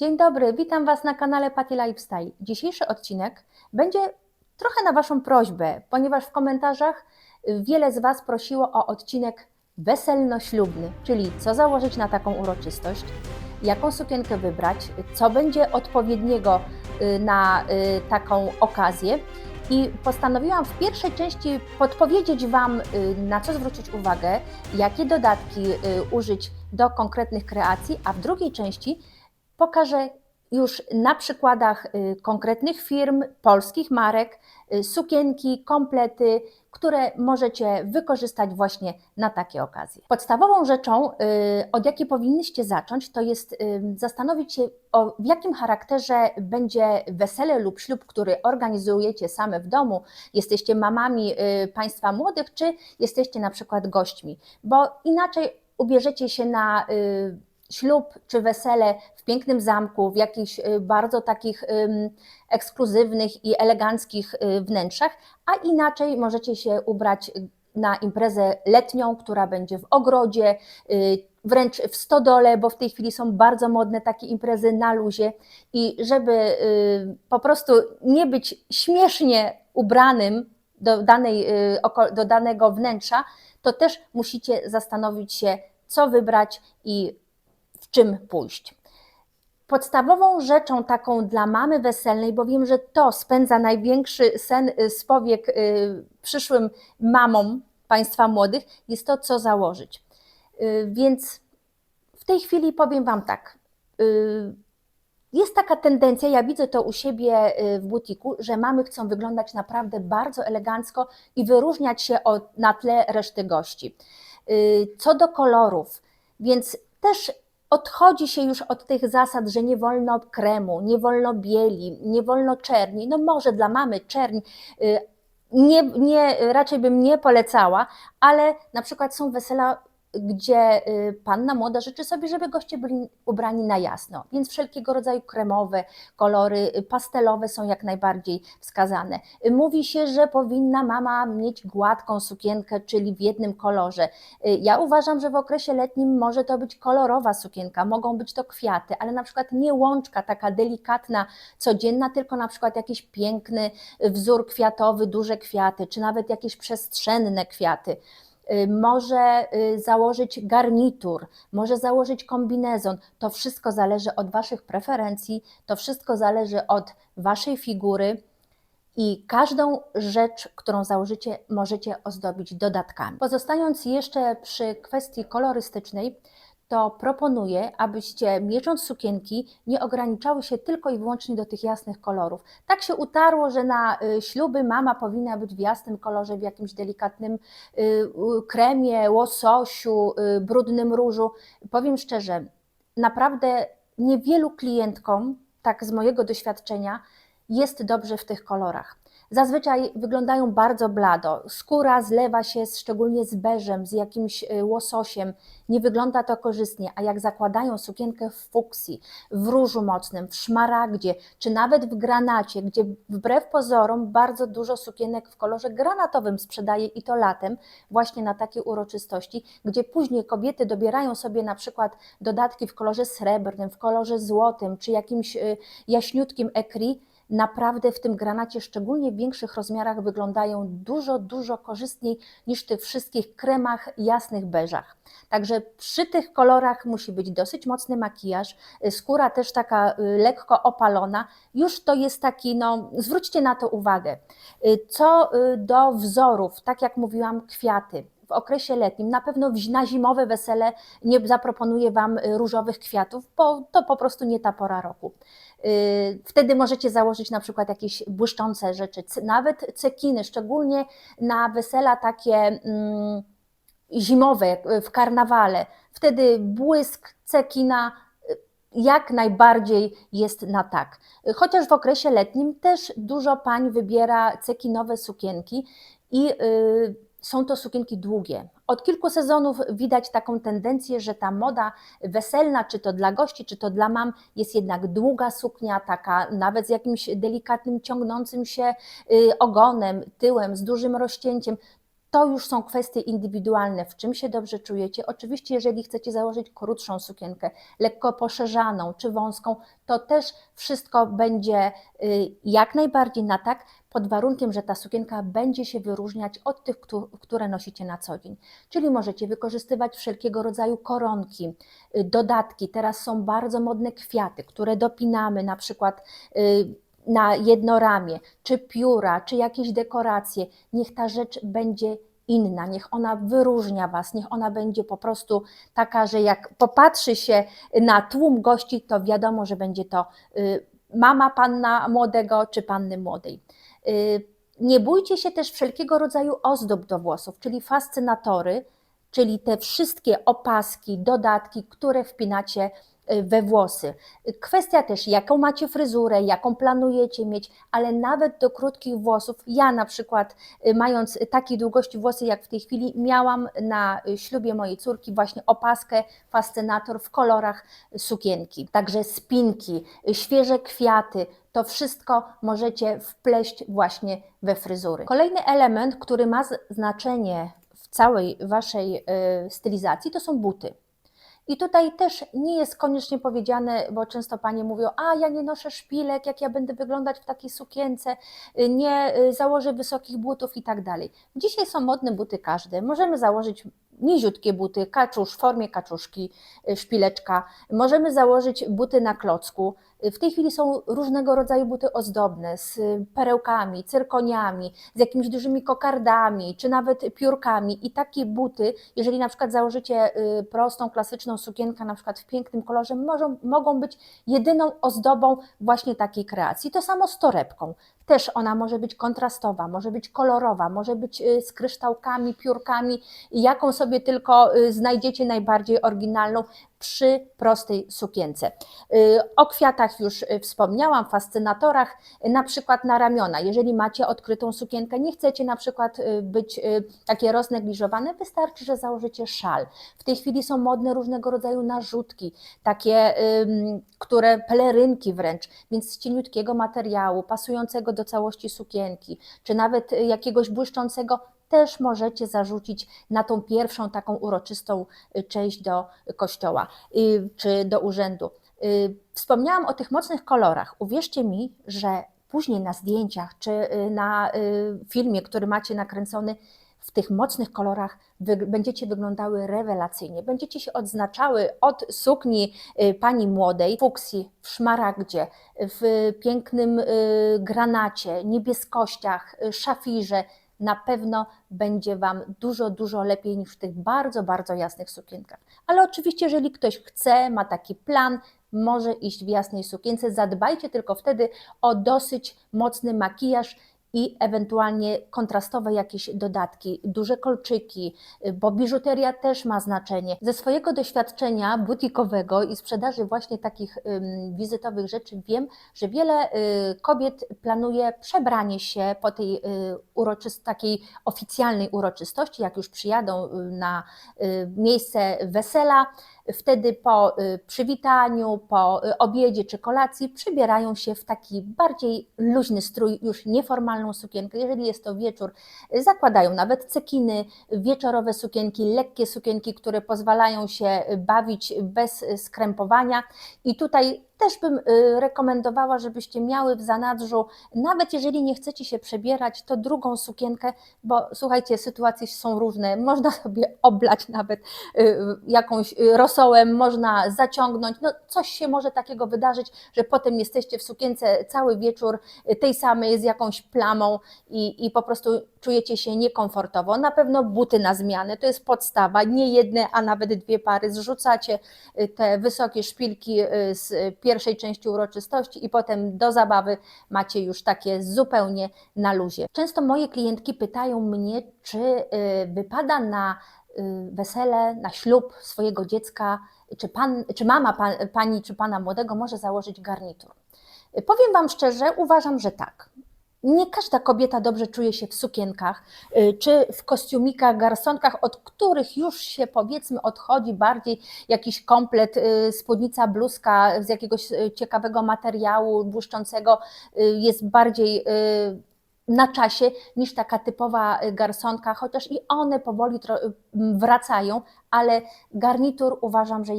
Dzień dobry, witam Was na kanale Patty Lifestyle. Dzisiejszy odcinek będzie trochę na Waszą prośbę, ponieważ w komentarzach wiele z Was prosiło o odcinek weselno-ślubny, czyli co założyć na taką uroczystość, jaką sukienkę wybrać, co będzie odpowiedniego na taką okazję. I postanowiłam w pierwszej części podpowiedzieć Wam, na co zwrócić uwagę, jakie dodatki użyć do konkretnych kreacji, a w drugiej części pokażę już na przykładach konkretnych firm, polskich marek, sukienki, komplety, które możecie wykorzystać właśnie na takie okazje. Podstawową rzeczą, od jakiej powinniście zacząć, to jest zastanowić się, w jakim charakterze będzie wesele lub ślub, który organizujecie same w domu. Jesteście mamami państwa młodych, czy jesteście na przykład gośćmi, bo inaczej ubierzecie się na ślub czy wesele w pięknym zamku, w jakichś bardzo takich ekskluzywnych i eleganckich wnętrzach, a inaczej możecie się ubrać na imprezę letnią, która będzie w ogrodzie, wręcz w stodole, bo w tej chwili są bardzo modne takie imprezy na luzie i żeby po prostu nie być śmiesznie ubranym do danego wnętrza, to też musicie zastanowić się, co wybrać i w czym pójść. Podstawową rzeczą taką dla mamy weselnej, bo wiem, że to spędza największy sen z powiek przyszłym mamom państwa młodych, jest to, co założyć. Więc w tej chwili powiem Wam tak, jest taka tendencja, ja widzę to u siebie w butiku, że mamy chcą wyglądać naprawdę bardzo elegancko i wyróżniać się na tle reszty gości. Co do kolorów, więc też odchodzi się już od tych zasad, że nie wolno kremu, nie wolno bieli, nie wolno czerni. No może dla mamy czerń raczej bym nie polecała, ale na przykład są wesela, gdzie panna młoda życzy sobie, żeby goście byli ubrani na jasno, więc wszelkiego rodzaju kremowe kolory, pastelowe są jak najbardziej wskazane. Mówi się, że powinna mama mieć gładką sukienkę, czyli w jednym kolorze. Ja uważam, że w okresie letnim może to być kolorowa sukienka, mogą być to kwiaty, ale na przykład nie łączka taka delikatna, codzienna, tylko na przykład jakiś piękny wzór kwiatowy, duże kwiaty, czy nawet jakieś przestrzenne kwiaty. Może założyć garnitur, może założyć kombinezon. To wszystko zależy od Waszych preferencji, to wszystko zależy od Waszej figury i każdą rzecz, którą założycie, możecie ozdobić dodatkami. Pozostając jeszcze przy kwestii kolorystycznej, to proponuję, abyście mierząc sukienki nie ograniczały się tylko i wyłącznie do tych jasnych kolorów. Tak się utarło, że na śluby mama powinna być w jasnym kolorze, w jakimś delikatnym kremie, łososiu, brudnym różu. Powiem szczerze, naprawdę niewielu klientkom, tak z mojego doświadczenia, jest dobrze w tych kolorach. Zazwyczaj wyglądają bardzo blado, skóra zlewa się szczególnie z beżem, z jakimś łososiem, nie wygląda to korzystnie, a jak zakładają sukienkę w fuksji, w różu mocnym, w szmaragdzie, czy nawet w granacie, gdzie wbrew pozorom bardzo dużo sukienek w kolorze granatowym sprzedaje i to latem, właśnie na takie uroczystości, gdzie później kobiety dobierają sobie na przykład dodatki w kolorze srebrnym, w kolorze złotym, czy jakimś jaśniutkim écrit, naprawdę w tym granacie, szczególnie w większych rozmiarach, wyglądają dużo korzystniej niż w tych wszystkich kremach, jasnych beżach. Także przy tych kolorach musi być dosyć mocny makijaż, skóra też taka lekko opalona, już to jest taki, no zwróćcie na to uwagę. Co do wzorów, tak jak mówiłam, kwiaty. W okresie letnim, na pewno na zimowe wesele nie zaproponuję Wam różowych kwiatów, bo to po prostu nie ta pora roku. Wtedy możecie założyć na przykład jakieś błyszczące rzeczy, nawet cekiny, szczególnie na wesela takie zimowe, w karnawale. Wtedy błysk, cekina jak najbardziej jest na tak. Chociaż w okresie letnim też dużo pań wybiera cekinowe sukienki i są to sukienki długie. Od kilku sezonów widać taką tendencję, że ta moda weselna, czy to dla gości, czy to dla mam, jest jednak długa suknia, taka nawet z jakimś delikatnym ciągnącym się ogonem, tyłem, z dużym rozcięciem. To już są kwestie indywidualne, w czym się dobrze czujecie. Oczywiście, jeżeli chcecie założyć krótszą sukienkę, lekko poszerzaną czy wąską, to też wszystko będzie jak najbardziej na tak, pod warunkiem, że ta sukienka będzie się wyróżniać od tych, które nosicie na co dzień. Czyli możecie wykorzystywać wszelkiego rodzaju koronki, dodatki. Teraz są bardzo modne kwiaty, które dopinamy na przykład na jedno ramię, czy pióra, czy jakieś dekoracje. Niech ta rzecz będzie inna, niech ona wyróżnia Was, niech ona będzie po prostu taka, że jak popatrzy się na tłum gości, to wiadomo, że będzie to mama panna młodego czy panny młodej. Nie bójcie się też wszelkiego rodzaju ozdób do włosów, czyli fascynatory, czyli te wszystkie opaski, dodatki, które wpinacie we włosy. Kwestia też, jaką macie fryzurę, jaką planujecie mieć, ale nawet do krótkich włosów. Ja na przykład, mając takiej długości włosy jak w tej chwili, miałam na ślubie mojej córki właśnie opaskę, fascynator w kolorach sukienki. Także spinki, świeże kwiaty, to wszystko możecie wpleść właśnie we fryzury. Kolejny element, który ma znaczenie w całej Waszej stylizacji, to są buty. I tutaj też nie jest koniecznie powiedziane, bo często panie mówią, a ja nie noszę szpilek, jak ja będę wyglądać w takiej sukience, nie założę wysokich butów i tak dalej. Dzisiaj są modne buty każde. Możemy założyć niziutkie buty, kaczusz, w formie kaczuszki, szpileczka. Możemy założyć buty na klocku. W tej chwili są różnego rodzaju buty ozdobne z perełkami, cyrkoniami, z jakimiś dużymi kokardami, czy nawet piórkami. I takie buty, jeżeli na przykład założycie prostą, klasyczną sukienkę, na przykład w pięknym kolorze, mogą być jedyną ozdobą właśnie takiej kreacji. To samo z torebką. Też ona może być kontrastowa, może być kolorowa, może być z kryształkami, piórkami, jaką sobie tylko znajdziecie najbardziej oryginalną przy prostej sukience. O kwiatach już wspomniałam, fascynatorach, na przykład na ramiona. Jeżeli macie odkrytą sukienkę, nie chcecie na przykład być takie roznegliżowane, wystarczy, że założycie szal. W tej chwili są modne różnego rodzaju narzutki, takie, które pelerynki wręcz, więc z cieniutkiego materiału, pasującego do całości sukienki, czy nawet jakiegoś błyszczącego, też możecie zarzucić na tą pierwszą taką uroczystą część do kościoła czy do urzędu. Wspomniałam o tych mocnych kolorach. Uwierzcie mi, że później na zdjęciach czy na filmie, który macie nakręcony, w tych mocnych kolorach będziecie wyglądały rewelacyjnie. Będziecie się odznaczały od sukni pani młodej, fuksji, w szmaragdzie, w pięknym granacie, niebieskościach, szafirze. Na pewno będzie Wam dużo, dużo lepiej niż w tych bardzo, bardzo jasnych sukienkach. Ale oczywiście, jeżeli ktoś chce, ma taki plan, może iść w jasnej sukience. Zadbajcie tylko wtedy o dosyć mocny makijaż i ewentualnie kontrastowe jakieś dodatki, duże kolczyki, bo biżuteria też ma znaczenie. Ze swojego doświadczenia butikowego i sprzedaży właśnie takich wizytowych rzeczy wiem, że wiele kobiet planuje przebranie się po tej takiej oficjalnej uroczystości, jak już przyjadą na miejsce wesela. Wtedy po przywitaniu, po obiedzie czy kolacji przybierają się w taki bardziej luźny strój, już nieformalną sukienkę. Jeżeli jest to wieczór, zakładają nawet cekiny, wieczorowe sukienki, lekkie sukienki, które pozwalają się bawić bez skrępowania. I tutaj też bym rekomendowała, żebyście miały w zanadrzu, nawet jeżeli nie chcecie się przebierać, to drugą sukienkę, bo słuchajcie, sytuacje są różne, można sobie oblać nawet jakąś rosołem, można zaciągnąć, no coś się może takiego wydarzyć, że potem jesteście w sukience cały wieczór tej samej z jakąś plamą i po prostu czujecie się niekomfortowo. Na pewno buty na zmianę, to jest podstawa, nie jedne, a nawet dwie pary, zrzucacie te wysokie szpilki z pierwszej części uroczystości i potem do zabawy macie już takie zupełnie na luzie. Często moje klientki pytają mnie, czy wypada na wesele, na ślub swojego dziecka, czy mama pani czy pana młodego może założyć garnitur. Powiem Wam szczerze, uważam, że tak. Nie każda kobieta dobrze czuje się w sukienkach, czy w kostiumikach, garsonkach, od których już się powiedzmy odchodzi bardziej jakiś komplet, spódnica, bluzka z jakiegoś ciekawego materiału, błyszczącego, jest bardziej na czasie niż taka typowa garsonka, chociaż i one powoli wracają, ale garnitur uważam, że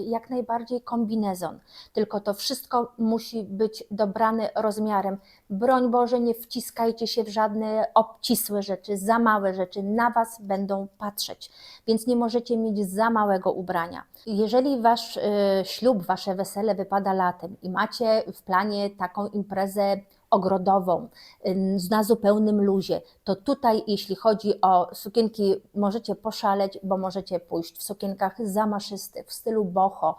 jak najbardziej kombinezon, tylko to wszystko musi być dobrane rozmiarem. Broń Boże, nie wciskajcie się w żadne obcisłe rzeczy, za małe rzeczy, na Was będą patrzeć, więc nie możecie mieć za małego ubrania. Jeżeli Wasz ślub, Wasze wesele wypada latem i macie w planie taką imprezę ogrodową, na zupełnym luzie, to tutaj jeśli chodzi o sukienki możecie poszaleć, bo możecie pójść w sukienkach zamaszystych, w stylu boho.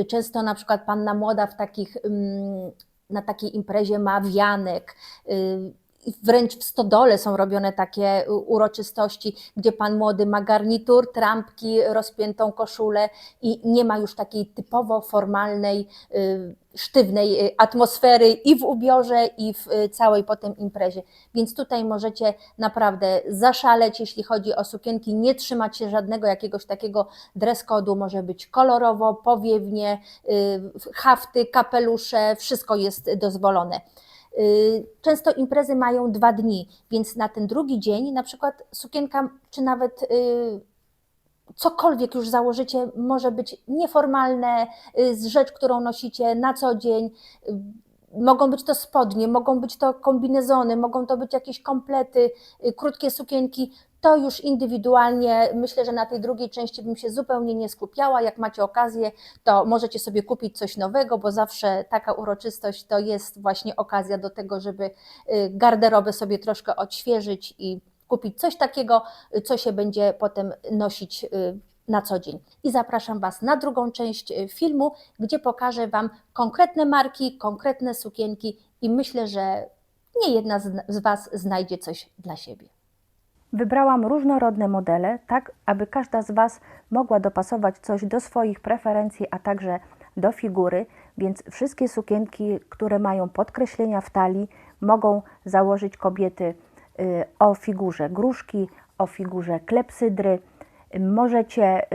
Często na przykład panna młoda na takiej imprezie ma wianek, wręcz w stodole są robione takie uroczystości, gdzie pan młody ma garnitur, trampki, rozpiętą koszulę i nie ma już takiej typowo formalnej, sztywnej atmosfery i w ubiorze, i w całej potem imprezie. Więc tutaj możecie naprawdę zaszaleć, jeśli chodzi o sukienki, nie trzymać się żadnego jakiegoś takiego dress code'u, może być kolorowo, powiewnie, hafty, kapelusze, wszystko jest dozwolone. Często imprezy mają 2 dni, więc na ten drugi dzień na przykład sukienka, czy nawet cokolwiek już założycie, może być nieformalne, z rzecz, którą nosicie na co dzień. Mogą być to spodnie, mogą być to kombinezony, mogą to być jakieś komplety, krótkie sukienki. To już indywidualnie, myślę, że na tej drugiej części bym się zupełnie nie skupiała. Jak macie okazję, to możecie sobie kupić coś nowego, bo zawsze taka uroczystość to jest właśnie okazja do tego, żeby garderobę sobie troszkę odświeżyć i kupić coś takiego, co się będzie potem nosić na co dzień. I zapraszam Was na drugą część filmu, gdzie pokażę Wam konkretne marki, konkretne sukienki i myślę, że nie jedna z Was znajdzie coś dla siebie. Wybrałam różnorodne modele, tak aby każda z Was mogła dopasować coś do swoich preferencji, a także do figury, więc wszystkie sukienki, które mają podkreślenia w talii, mogą założyć kobiety o figurze gruszki, o figurze klepsydry. Możecie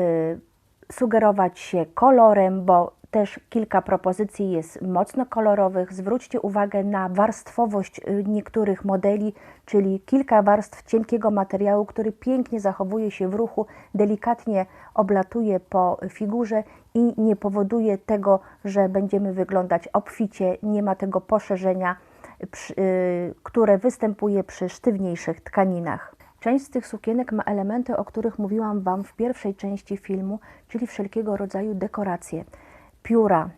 sugerować się kolorem, bo też kilka propozycji jest mocno kolorowych. Zwróćcie uwagę na warstwowość niektórych modeli, czyli kilka warstw cienkiego materiału, który pięknie zachowuje się w ruchu, delikatnie oblatuje po figurze i nie powoduje tego, że będziemy wyglądać obficie, nie ma tego poszerzenia, które występuje przy sztywniejszych tkaninach. Część z tych sukienek ma elementy, o których mówiłam Wam w pierwszej części filmu, czyli wszelkiego rodzaju dekoracje. Pióra,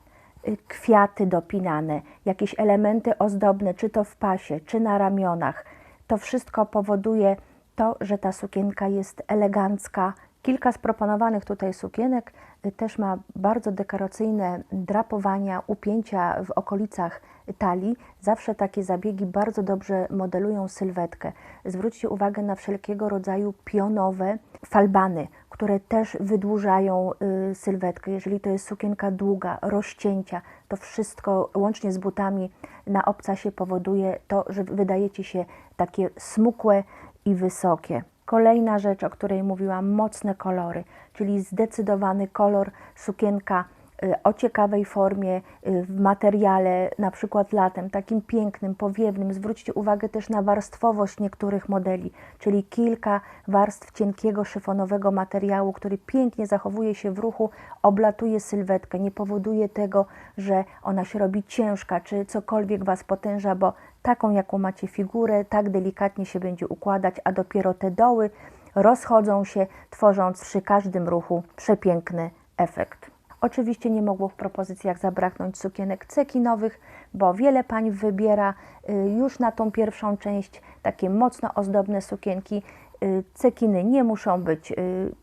kwiaty dopinane, jakieś elementy ozdobne, czy to w pasie, czy na ramionach. To wszystko powoduje to, że ta sukienka jest elegancka. Kilka z proponowanych tutaj sukienek też ma bardzo dekoracyjne drapowania, upięcia w okolicach talii. Zawsze takie zabiegi bardzo dobrze modelują sylwetkę. Zwróćcie uwagę na wszelkiego rodzaju pionowe falbany, które też wydłużają sylwetkę. Jeżeli to jest sukienka długa, rozcięcia, to wszystko łącznie z butami na obcasie powoduje to, że wydajecie się takie smukłe i wysokie. Kolejna rzecz, o której mówiłam, mocne kolory, czyli zdecydowany kolor, sukienka o ciekawej formie, w materiale, na przykład latem, takim pięknym, powiewnym. Zwróćcie uwagę też na warstwowość niektórych modeli, czyli kilka warstw cienkiego, szyfonowego materiału, który pięknie zachowuje się w ruchu, oblatuje sylwetkę, nie powoduje tego, że ona się robi ciężka, czy cokolwiek Was potęża, bo taką, jaką macie figurę, tak delikatnie się będzie układać, a dopiero te doły rozchodzą się, tworząc przy każdym ruchu przepiękny efekt. Oczywiście nie mogło w propozycjach zabraknąć sukienek cekinowych, bo wiele pań wybiera już na tą pierwszą część takie mocno ozdobne sukienki. Cekiny nie muszą być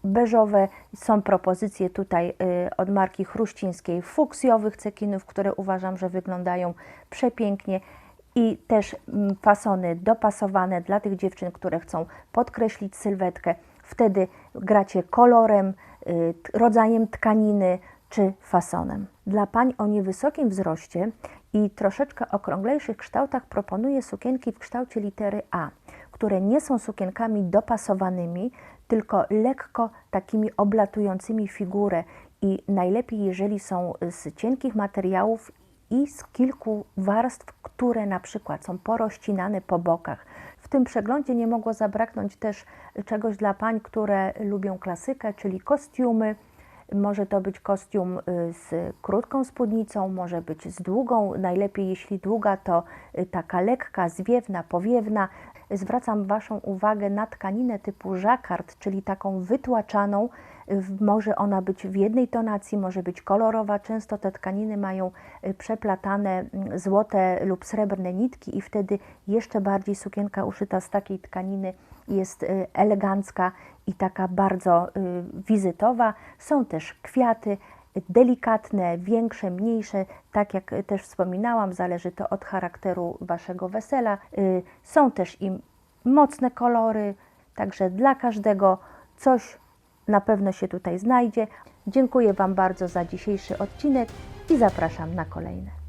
beżowe. Są propozycje tutaj od marki Chruścińskiej fuksjowych cekinów, które uważam, że wyglądają przepięknie. I też fasony dopasowane dla tych dziewczyn, które chcą podkreślić sylwetkę. Wtedy gracie kolorem, rodzajem tkaniny czy fasonem. Dla pań o niewysokim wzroście i troszeczkę okrąglejszych kształtach proponuję sukienki w kształcie litery A, które nie są sukienkami dopasowanymi, tylko lekko takimi oblatującymi figurę i najlepiej, jeżeli są z cienkich materiałów i z kilku warstw, które na przykład są porozcinane po bokach. W tym przeglądzie nie mogło zabraknąć też czegoś dla pań, które lubią klasykę, czyli kostiumy. Może to być kostium z krótką spódnicą, może być z długą, najlepiej jeśli długa to taka lekka, zwiewna, powiewna. Zwracam Waszą uwagę na tkaninę typu żakard, czyli taką wytłaczaną. Może ona być w jednej tonacji, może być kolorowa. Często te tkaniny mają przeplatane złote lub srebrne nitki i wtedy jeszcze bardziej sukienka uszyta z takiej tkaniny jest elegancka i taka bardzo wizytowa. Są też kwiaty delikatne, większe, mniejsze, tak jak też wspominałam, zależy to od charakteru Waszego wesela. Są też i mocne kolory, także dla każdego coś na pewno się tutaj znajdzie. Dziękuję Wam bardzo za dzisiejszy odcinek i zapraszam na kolejne.